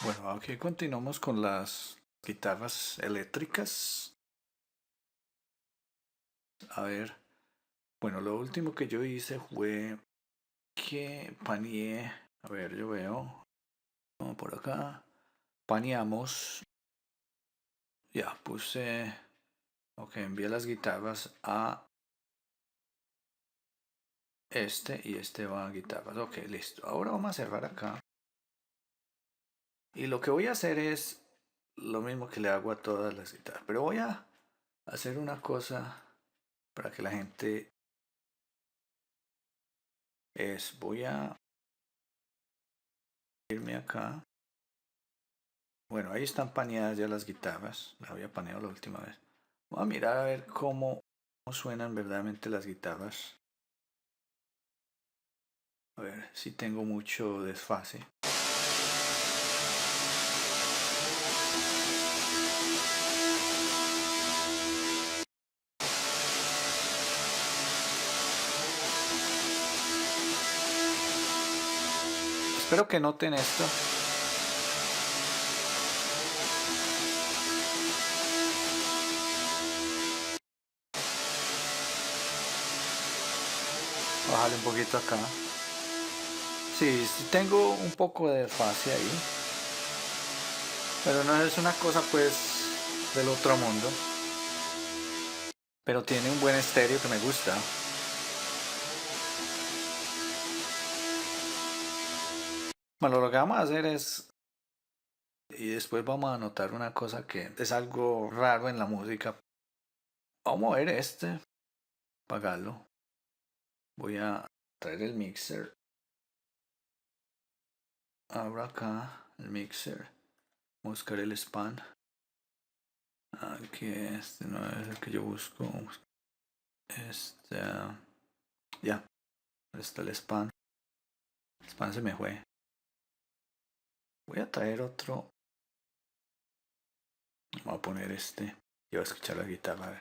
Bueno, aquí continuamos con las guitarras eléctricas. A ver, bueno, lo último que yo hice fue que paneé, a ver, yo veo, vamos por acá, paneamos, ya puse, ok, envié las guitarras a este y este va a guitarras, ok, listo. Ahora vamos a cerrar acá. Y lo que voy a hacer es lo mismo que le hago a todas las guitarras, pero voy a hacer una cosa para que la gente voy a irme acá. Bueno, ahí están paneadas ya las guitarras. Las había paneado la última vez. Voy a mirar a ver cómo suenan verdaderamente las guitarras. A ver si tengo mucho desfase. Espero que noten esto. Bájale un poquito acá. Sí, sí tengo un poco de desfase ahí. Pero no es una cosa pues del otro mundo. Pero tiene un buen estéreo que me gusta. Bueno, lo que vamos a hacer es, y después vamos a notar una cosa que es algo raro en la música. Vamos a ver apagarlo. Voy a traer el mixer. Abro acá el mixer. Buscar el span. Aquí este no es el que yo busco. Este. Ya. Está el span. El span se me fue. Voy a traer otro. Voy a poner este. Y voy a escuchar la guitarra. A ver.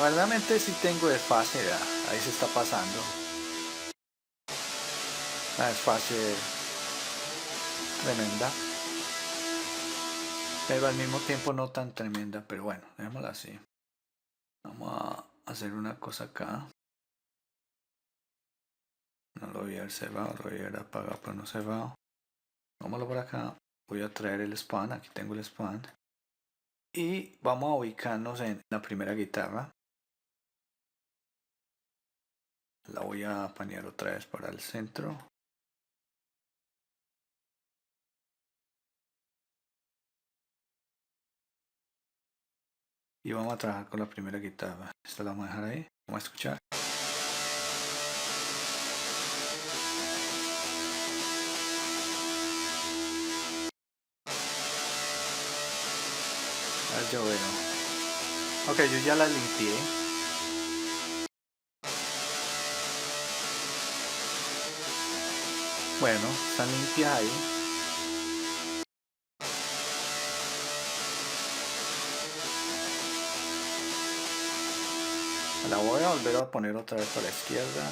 Verdaderamente sí tengo desfase. Ya. Ahí se está pasando. Una desfase tremenda. Pero al mismo tiempo no tan tremenda. Pero bueno, dejémosla así. Vamos a hacer una cosa acá. No lo voy a haber cerrado, lo voy a haber apagado, pero no cerrado. Vámonos por acá. Voy a traer el span. Aquí tengo el span. Y vamos a ubicarnos en la primera guitarra. La voy a panear otra vez para el centro. Y vamos a trabajar con la primera guitarra. Esta la vamos a dejar ahí. Vamos a escuchar. A ver, yo veo. Ok, yo ya la limpié. Bueno, están limpias ahí. La voy a volver a poner otra vez para la izquierda,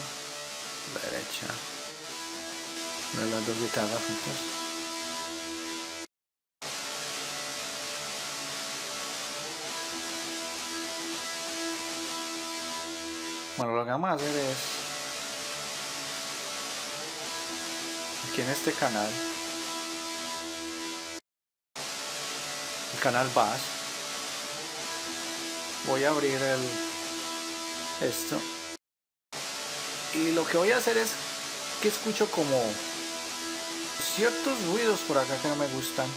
la derecha. Una de las dos guitarras juntas. Bueno, lo que vamos a hacer es, aquí en este canal, el canal Bass, voy a abrir esto. Y lo que voy a hacer es que escucho como ciertos ruidos por acá que no me gustan.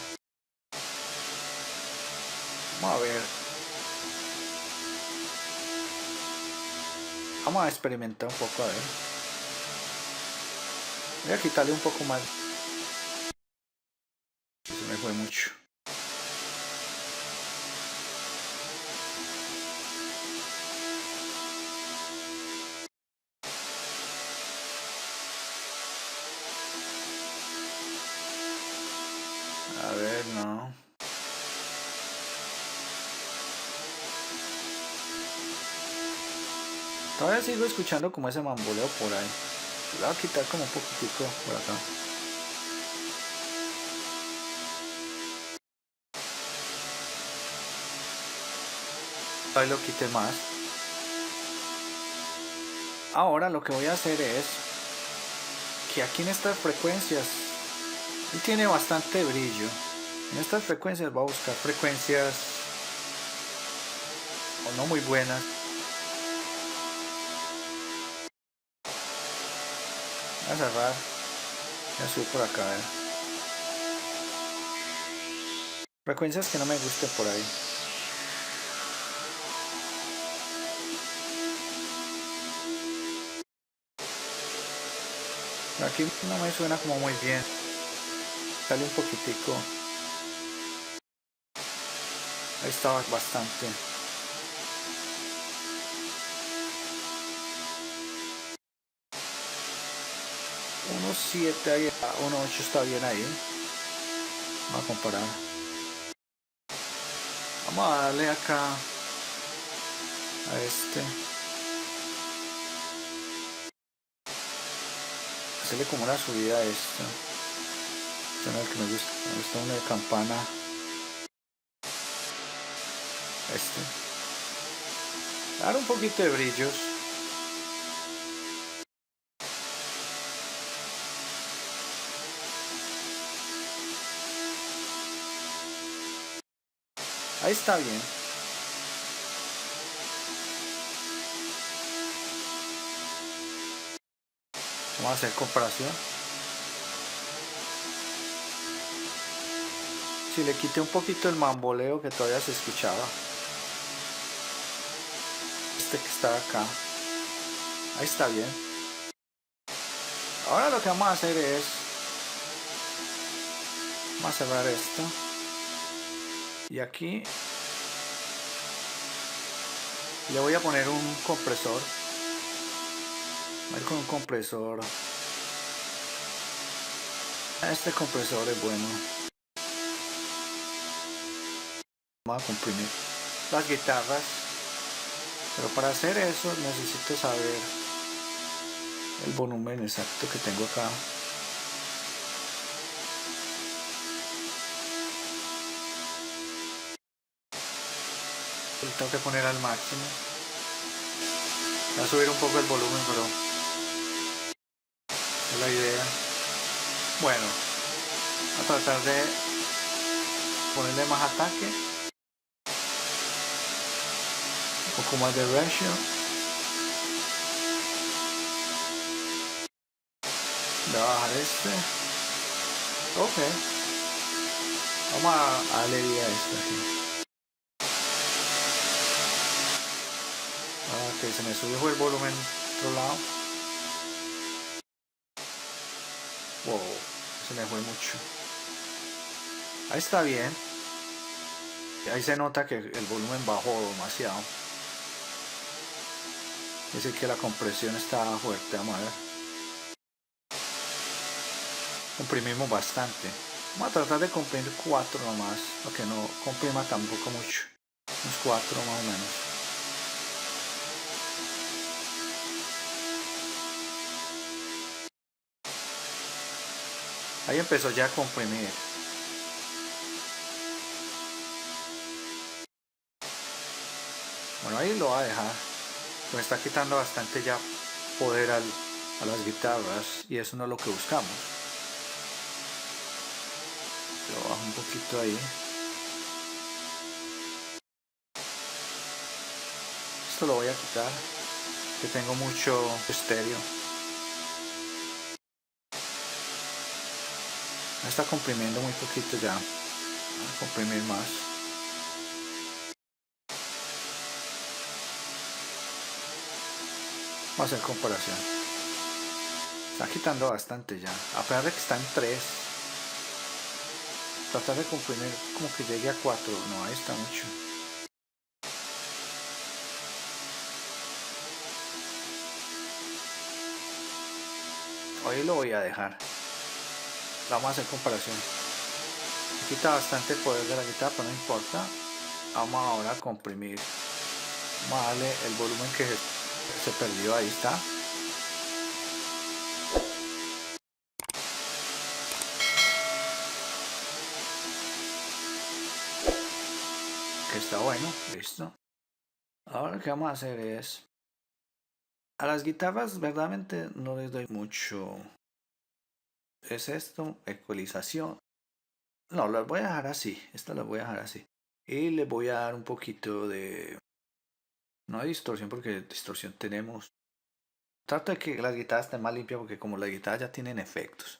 Vamos a ver. Vamos a experimentar un poco, a ver. Voy a quitarle un poco más. Se me fue mucho. A ver, no. Todavía sigo escuchando como ese mamboleo por ahí. Le voy a quitar como un poquitico por acá. Ahí lo quité más. Ahora lo que voy a hacer es que aquí en estas frecuencias él tiene bastante brillo. En estas frecuencias voy a buscar frecuencias o no muy buenas. Voy a cerrar. Voy a subir por acá. Frecuencias que no me gusten por ahí. Aquí no me suena como muy bien. Sale un poquitico. Ahí estaba bastante. Uno 7 ahí, 1.8 está bien ahí. Vamos a comparar. Vamos a darle acá a este. Hacerle como una subida a esto. Este no es el que me gusta. Me gusta una de campana. Este. Dar un poquito de brillos. Ahí está bien. Vamos a hacer comparación. Si le quité un poquito el mamboleo que todavía se escuchaba. Este que está acá. Ahí está bien. Ahora lo que vamos a hacer es. Vamos a cerrar esto. Y aquí le voy a poner un compresor. Voy a ir con un compresor. Este compresor es bueno. Vamos a comprimir las guitarras. Pero para hacer eso necesito saber el volumen exacto que tengo acá. Lo tengo que poner al máximo. Voy a subir un poco el volumen, pero es la idea. Bueno, a tratar de ponerle más ataque, un poco más de ratio. Voy a bajar este. Ok. Vamos a darle vida a esto aquí. Ok, se me subió el volumen otro lado. Wow, se me fue mucho. Ahí está bien. Ahí se nota que el volumen bajó demasiado. Dice que la compresión está fuerte. Vamos a ver. Comprimimos bastante. Vamos a tratar de comprimir 4 nomás, para que no comprima tampoco mucho. Unos 4 más o menos. Ahí empezó ya a comprimir. Bueno, ahí lo voy a dejar. Me está quitando bastante ya poder a las guitarras y eso no es lo que buscamos. Lo bajo un poquito ahí. Esto lo voy a quitar, que tengo mucho estéreo. Me está comprimiendo muy poquito ya. Voy a comprimir más. Vamos a hacer comparación. Está quitando bastante ya. A pesar de que está en 3. Tratar de comprimir como que llegue a 4. No, ahí está mucho. Hoy lo voy a dejar. Vamos a hacer comparación. Quita bastante poder de la guitarra, pero no importa. Vamos ahora a comprimir. Vamos a darle el volumen que se perdió. Ahí está. está bueno, listo. Ahora lo que vamos a hacer es... A las guitarras verdaderamente no les doy mucho. Es esto, ecualización. No, las voy a dejar así. Esta las voy a dejar así. Y le voy a dar un poquito de... No de distorsión porque distorsión tenemos. Trato de que las guitarras estén más limpias porque como las guitarras ya tienen efectos.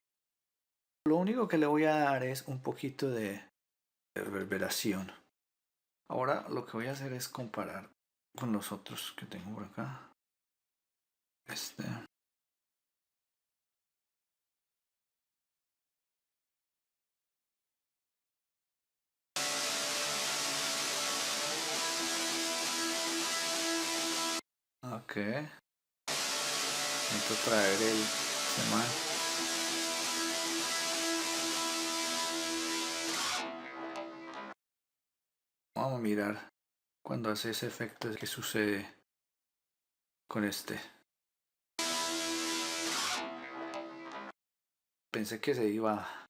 Lo único que le voy a dar es un poquito de reverberación. Ahora lo que voy a hacer es comparar con los otros que tengo por acá. Este. Ok. Necesito traer el semán. Vamos a mirar cuando hace ese efecto qué sucede con este. Pensé que se iba.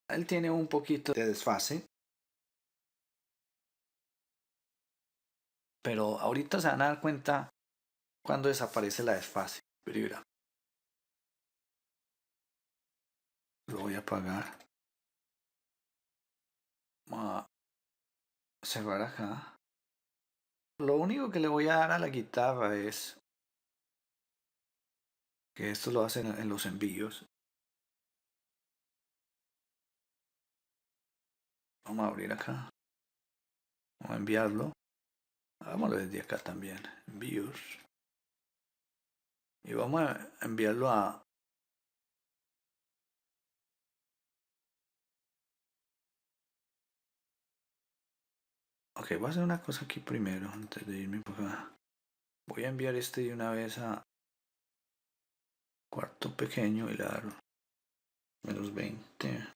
Él tiene un poquito de desfase. Pero ahorita se van a dar cuenta cuando desaparece la desfase. Pero mira, lo voy a apagar. Vamos a cerrar acá. Lo único que le voy a dar a la guitarra es que esto lo hacen en los envíos. Vamos a abrir acá. Vamos a enviarlo. Hagámoslo desde acá también. Envíos. Y vamos a enviarlo a... Ok, voy a hacer una cosa aquí primero antes de irme por acá. Voy a enviar este de una vez a cuarto pequeño y le dar -20.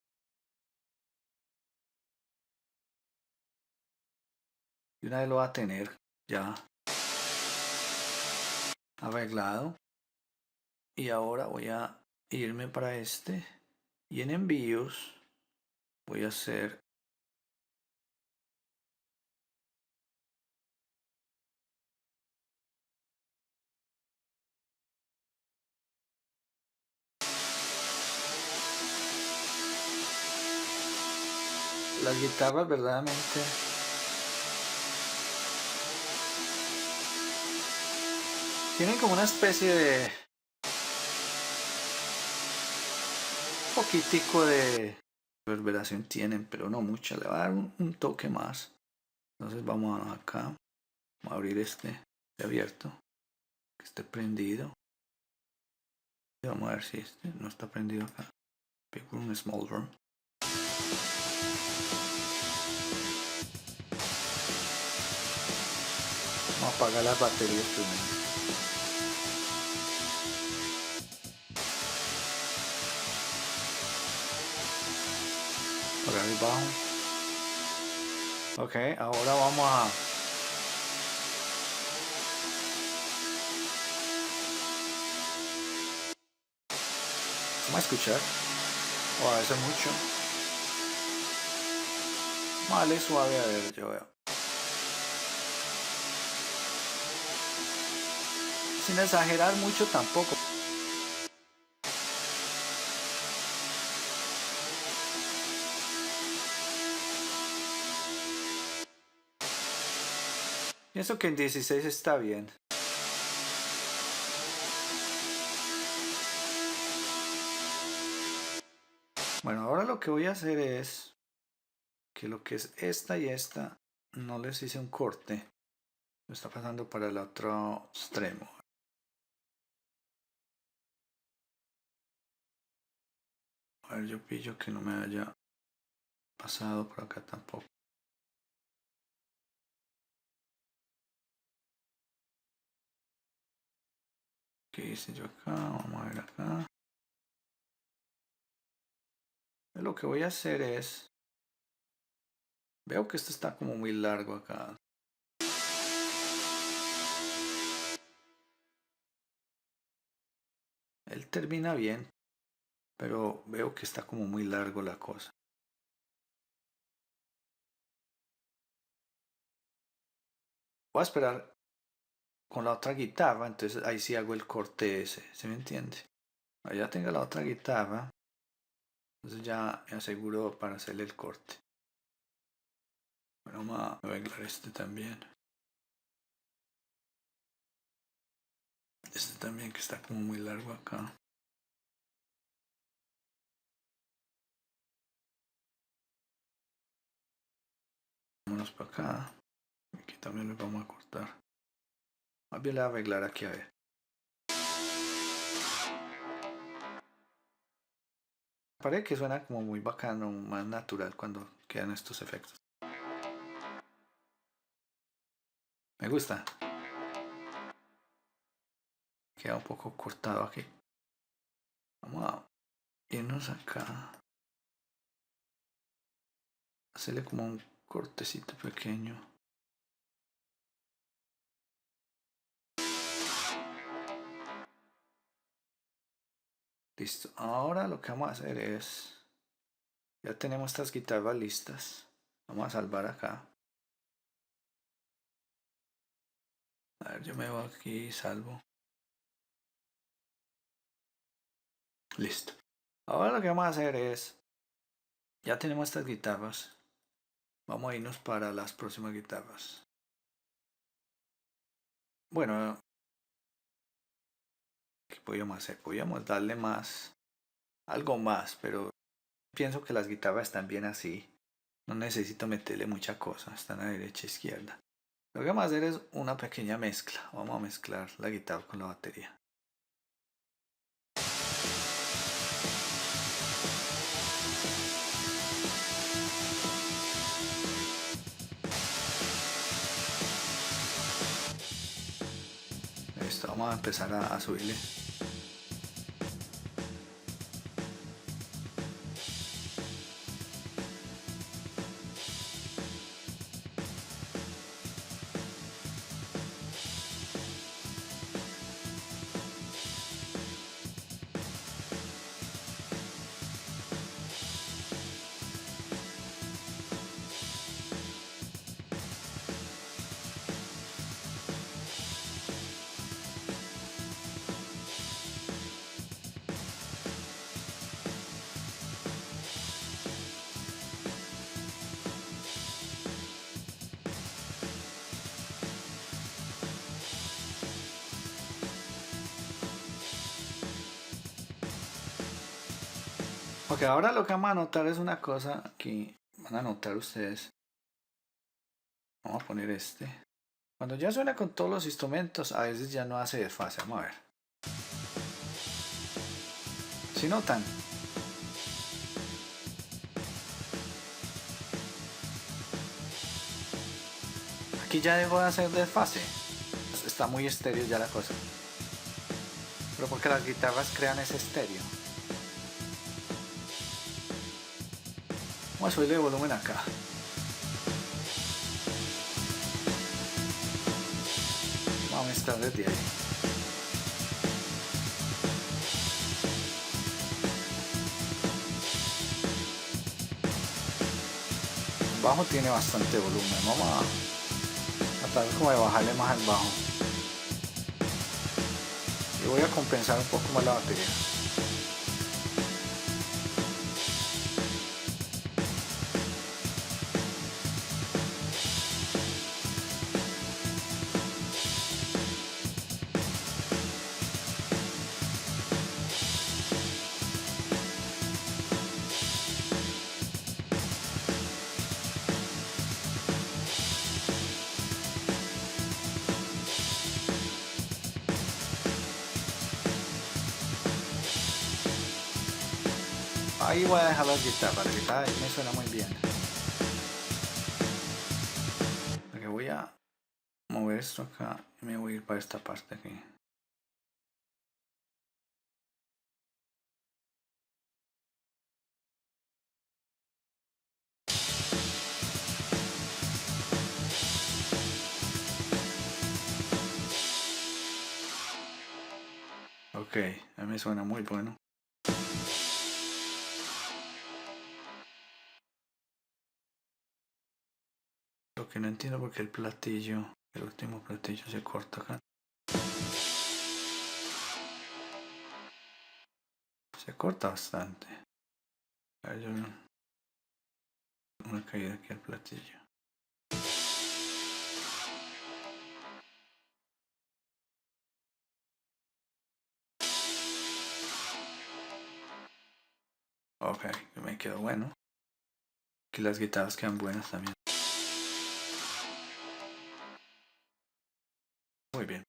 Y una vez lo va a tener ya arreglado. Y ahora voy a irme para este. Y en envíos voy a hacer... Las guitarras verdaderamente tienen como una especie de poquitico de reverberación tienen, pero no mucha. Le va a dar un toque más. Entonces vamos acá. Vamos a abrir este de abierto. Que esté prendido. Y vamos a ver si este no está prendido acá. Big Room, Small Room. Vamos a apagar las baterías primero. Apagar el bajo. Ok, ahora vamos a escuchar. O a veces mucho. Vale, suave, a ver, yo veo. Sin exagerar mucho tampoco. Pienso que en 16 está bien. Bueno, ahora lo que voy a hacer es que lo que es esta y esta no les hice un corte. Lo está pasando para el otro extremo. A ver, yo pillo que no me haya pasado por acá tampoco. ¿Qué hice yo acá? Vamos a ver acá. Lo que voy a hacer es... Veo que esto está como muy largo acá. El termina bien, pero veo que está como muy largo la cosa. Voy a esperar con la otra guitarra, entonces ahí sí hago el corte ese, ¿se me entiende? Allá tenga la otra guitarra, entonces ya me aseguro para hacerle el corte. Bueno, vamos a arreglar este también. Este también que está como muy largo acá. Vámonos para acá. Aquí también lo vamos a cortar. Más bien le voy a arreglar aquí a ver. Parece que suena como muy bacano, más natural cuando quedan estos efectos. Me gusta. Queda un poco cortado aquí. Vamos a irnos acá. Hacerle como un cortecito pequeño. Listo. Ahora lo que vamos a hacer es... Ya tenemos estas guitarras listas. Vamos a salvar acá. A ver, yo me voy aquí y salvo. Listo. Ahora lo que vamos a hacer es... Ya tenemos estas guitarras. Vamos a irnos para las próximas guitarras. Bueno, ¿qué podíamos hacer? Podíamos darle más... Algo más, pero pienso que las guitarras están bien así. No necesito meterle mucha cosa. Están a derecha e izquierda. Lo que vamos a hacer es una pequeña mezcla. Vamos a mezclar la guitarra con la batería. Listo, vamos a empezar a subirle. Ok, ahora lo que vamos a notar es una cosa que van a notar ustedes. Vamos a poner este. Cuando ya suena con todos los instrumentos, a veces ya no hace desfase. Vamos a ver. ¿Sí notan? Aquí ya dejó de hacer desfase. Está muy estéreo ya la cosa. Pero porque las guitarras crean ese estéreo. Vamos a subirle el volumen acá. Vamos a mezclar desde ahí. El bajo tiene bastante volumen. Vamos a tratar como de bajarle más al bajo. Y voy a compensar un poco más la batería. Ahí voy a dejar las guitarras. La guitarra ahí me suena muy bien. Porque voy a mover esto acá y me voy a ir para esta parte aquí. Ok, A mí me suena muy bueno. Lo que no entiendo porque el platillo, el último platillo se corta acá. Se corta bastante. A ver, yo una caída aquí al platillo. Ok, me quedó bueno. Aquí las guitarras quedan buenas también. Muy bien.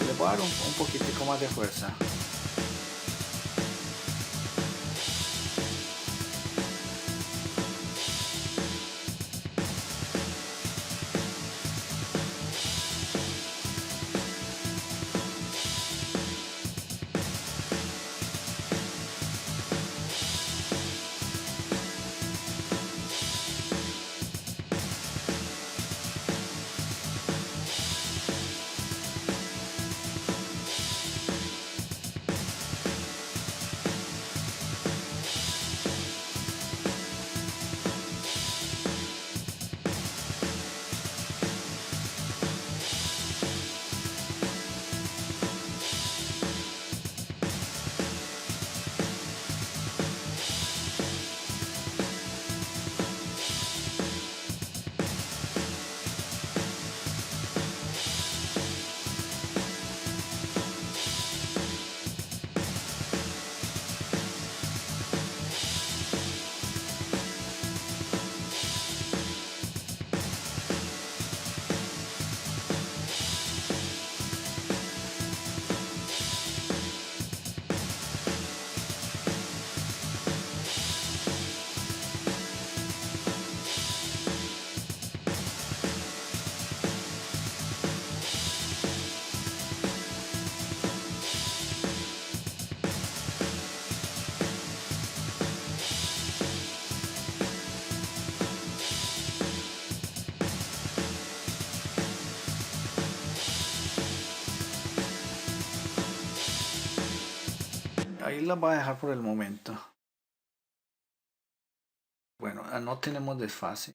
Le voy a dar un poquitico más de fuerza. Ahí las voy a dejar por el momento. Bueno, no tenemos desfase.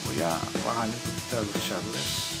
Voy a bajarle un poquito a los charles.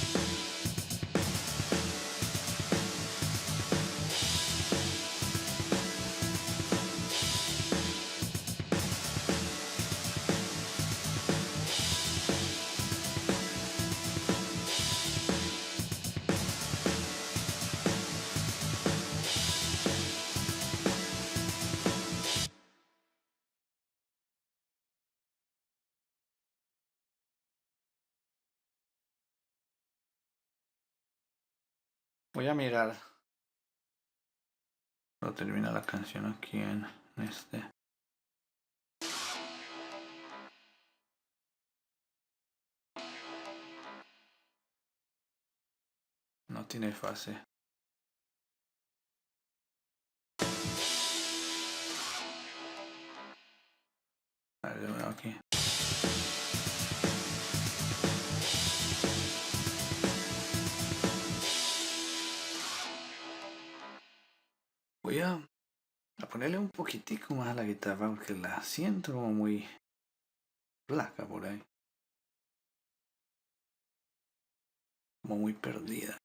Voy a mirar. Cuando termina la canción aquí en este. No tiene fase. A ver, yo veo aquí. Voy a ponerle un poquitico más a la guitarra porque la siento como muy flaca por ahí. Como muy perdida.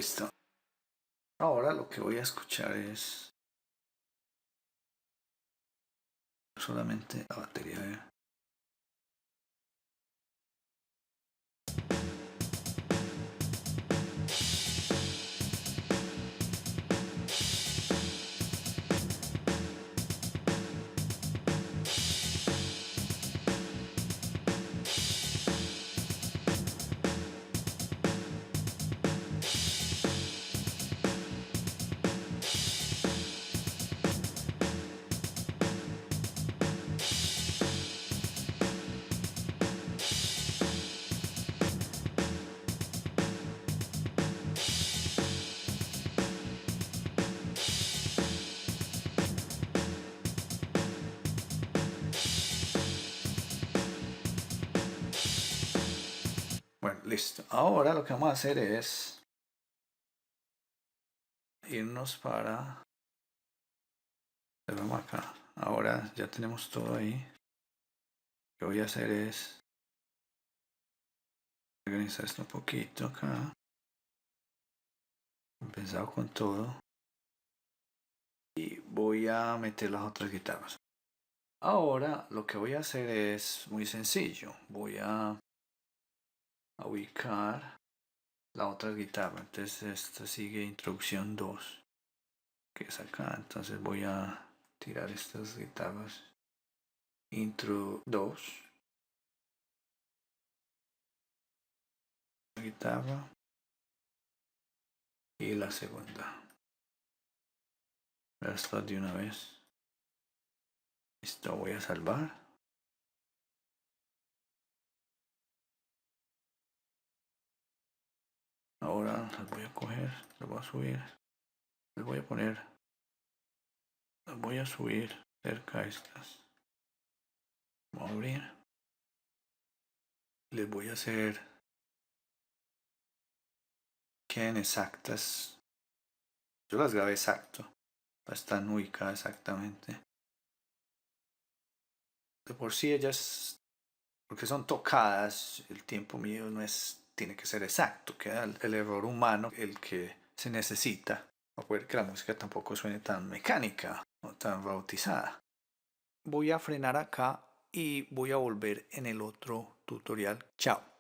Listo. Ahora lo que voy a escuchar es solamente la batería de... Bueno, listo. Ahora lo que vamos a hacer es irnos para... Vamos acá. Ahora ya tenemos todo ahí. Lo que voy a hacer es organizar esto un poquito acá. Empezado con todo. Y voy a meter las otras guitarras. Ahora lo que voy a hacer es muy sencillo. Voy a ubicar la otra guitarra. Entonces esta sigue introducción 2, que es acá. Entonces voy a tirar estas guitarras. Intro 2. Guitarra. Y la segunda. Esto de una vez. Listo, voy a salvar. Ahora las voy a coger, las voy a subir, las voy a poner, las voy a subir cerca a estas. Voy a abrir. Les voy a hacer queden exactas. Yo las grabé exacto. Están ubicadas exactamente. De por sí ellas, porque son tocadas, el tiempo mío no es, tiene que ser exacto. Queda el error humano, el que se necesita. Para poder que la música tampoco suene tan mecánica o tan robotizada. Voy a frenar acá y voy a volver en el otro tutorial. Chao.